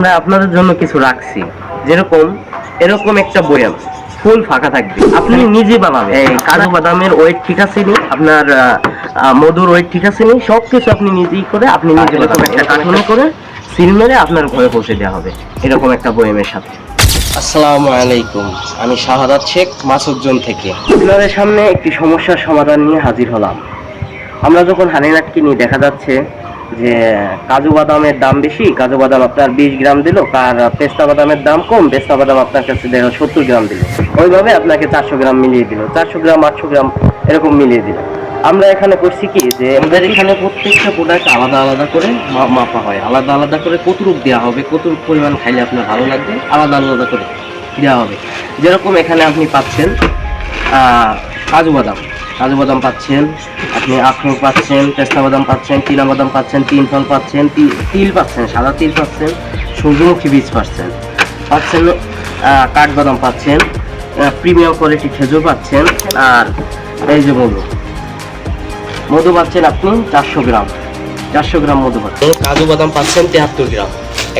আমরা আপনাদের জন্য কিছু রাখছি, যেরকম এরকম একটা বয়াম ফুল ফাঁকা থাকবে, আপনি নিজে বানাবেন। এই কাজু বাদামের ওয়েট ঠিক আছে নি, আপনার মধুর ওয়েট ঠিক আছে নি, সবকিছু আপনি নিজেই করে আপনি নিজে এরকম একটা কার্টুনে করে সিল মেরে আপনার ঘরে পৌঁছে দেওয়া হবে এরকম একটা বয়ামের সাথে। আসসালামু আলাইকুম, আমি শাহাদাত শেখ মাসুদজন থেকে আপনাদের সামনে একটি সমস্যার সমাধান নিয়ে হাজির হলাম। আমরা যখন হানিনাট কিনি দেখা যাচ্ছে যে কাজু বাদামের দাম বেশি, কাজু বাদাম আপনার 20 গ্রাম দিল, আর পেস্তা বাদামের দাম কম, পেস্তা বাদাম আপনার কাছে 70 গ্রাম দিল, ওইভাবে আপনাকে 400 গ্রাম মিলিয়ে দিল, 400 গ্রাম 800 গ্রাম এরকম মিলিয়ে দিল। আমরা এখানে করছি কি, যে আমাদের এখানে প্রত্যেকটা প্রোডাক্ট আলাদা আলাদা করে মাপা হয়, আলাদা আলাদা করে কতটুক দেওয়া হবে, কতটুক পরিমাণ খাইলে আপনার ভালো লাগবে, আলাদা আলাদা করে দেওয়া হবে। যেরকম এখানে আপনি পাচ্ছেন কাজু বাদাম পাচ্ছেন, আপনি আখরোট পাচ্ছেন, পেস্তা বাদাম পাচ্ছেন, চীনা বাদাম পাচ্ছেন, তিন ফল পাচ্ছেন, তিল পাচ্ছেন, সাদা তিল পাচ্ছেন, সূর্যমুখী বীজ পাচ্ছেন, কাঠবাদাম পাচ্ছেন, প্রিমিয়াম কোয়ালিটি খেজুর পাচ্ছেন, আর এই যে মধু পাচ্ছেন আপনি 400 গ্রাম মধু পাচ্ছেন। কাজু বাদাম পাচ্ছেন 73 গ্রাম,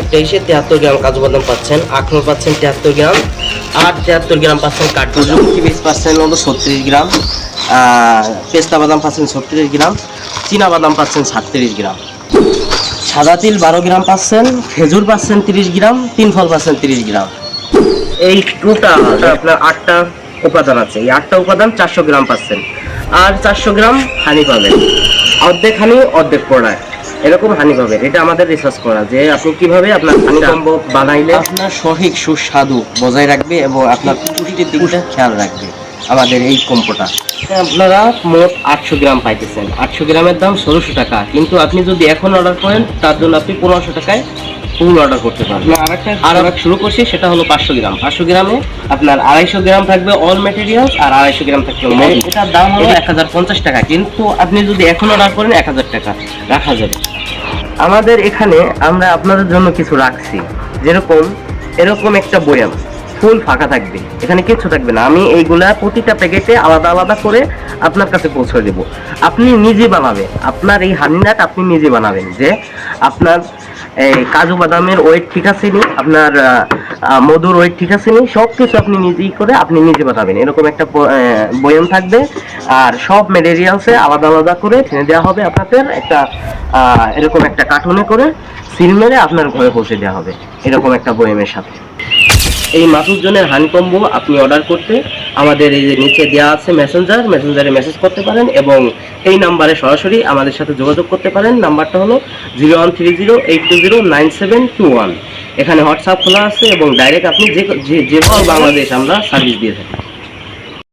একটা এসে 73 গ্রাম কাজু বাদাম পাচ্ছেন, আখরোট পাচ্ছেন 73 গ্রাম, আর 73 গ্রাম পাচ্ছেন সূর্যমুখী বীজ পাচ্ছেন 36 গ্রাম, পেস্তা বাদাম পাচ্ছেন 36 গ্রাম, চীনা বাদাম পাচ্ছেন 37 গ্রাম, সাদা তিল 12 গ্রাম পাচ্ছেন, খেজুর পাচ্ছেন 30 গ্রাম, তিন ফল পাচ্ছেন 30 গ্রাম। এই টোটাল আপনার 8টা উপাদান আছে, এই 8টা উপাদান 400 গ্রাম পাচ্ছেন, আর 400 গ্রাম হানি পাবেন, অর্ধেক হানি অর্ধেক প্রোডাক্ট এরকম হানি পাবেন। এটা আমাদের রিসার্চ করা, যে আপনি কিভাবে আপনার হানি কম্বো বানাইলে আপনার সঠিক সুস্বাদু বজায় রাখবে এবং আপনার পুষ্টির দিকটা খেয়াল রাখবে আমাদের এই কম্বোটা। আপনারা মোট 800 গ্রাম পাইতেছেন, 800 গ্রামের দাম 1600 টাকা, কিন্তু আপনি যদি এখন অর্ডার করেন তার জন্য আপনি 1500 টাকায় ফুল অর্ডার করতে পারবেন। আর শুরু করছি, সেটা হলো 500 গ্রাম। 500 গ্রামে আপনার 250 গ্রাম থাকবে অল ম্যাটেরিয়ালস, আর 250 গ্রাম থাকবে মধু। এটার দাম হলো 1050 টাকা, কিন্তু আপনি যদি এখন অর্ডার করেন 1000 টাকা রাখা যাবে। আমাদের এখানে আমরা আপনাদের জন্য কিছু রাখছি, যেরকম এরকম একটা বয়াম ফুল ফাঁকা থাকবে, এখানে কিছু থাকবে না। আমি এইগুলা প্রতিটা প্যাকেটে আলাদা আলাদা করে আপনার কাছে পৌঁছে দেব, আপনি নিজে বানাবেন। আপনার এই হানিনাট আপনি নিজে বানাবেন, যে আপনার এই কাজু বাদামের ওয়েট ঠিক আছে নি, আপনার মধুর ওয়েট ঠিক আছে নি, সব কিছু আপনি নিজেই করে আপনি নিজে বানাবেন এরকম একটা বয়াম থাকবে। আর সব ম্যাটেরিয়ালসে আলাদা আলাদা করে ঠেনে দেওয়া হবে আপনাদের একটা এরকম একটা কার্টুনে করে সিল মেরে আপনার ঘরে পৌঁছে দেওয়া হবে এরকম একটা বয়ামের সাথে। এই মাসুদজনের হানি কম্বো আপনি অর্ডার করতে আমাদের এই যে নিচে দেওয়া আছে মেসেঞ্জারে মেসেজ করতে পারেন, এবং এই নাম্বারে সরাসরি আমাদের সাথে যোগাযোগ করতে পারেন। নাম্বারটা হলো 013082099721। এখানে হোয়াটসঅ্যাপ খোলা আছে, এবং ডাইরেক্ট আপনি যে বাংলাদেশ আমরা সার্ভিস দিয়ে থাকি।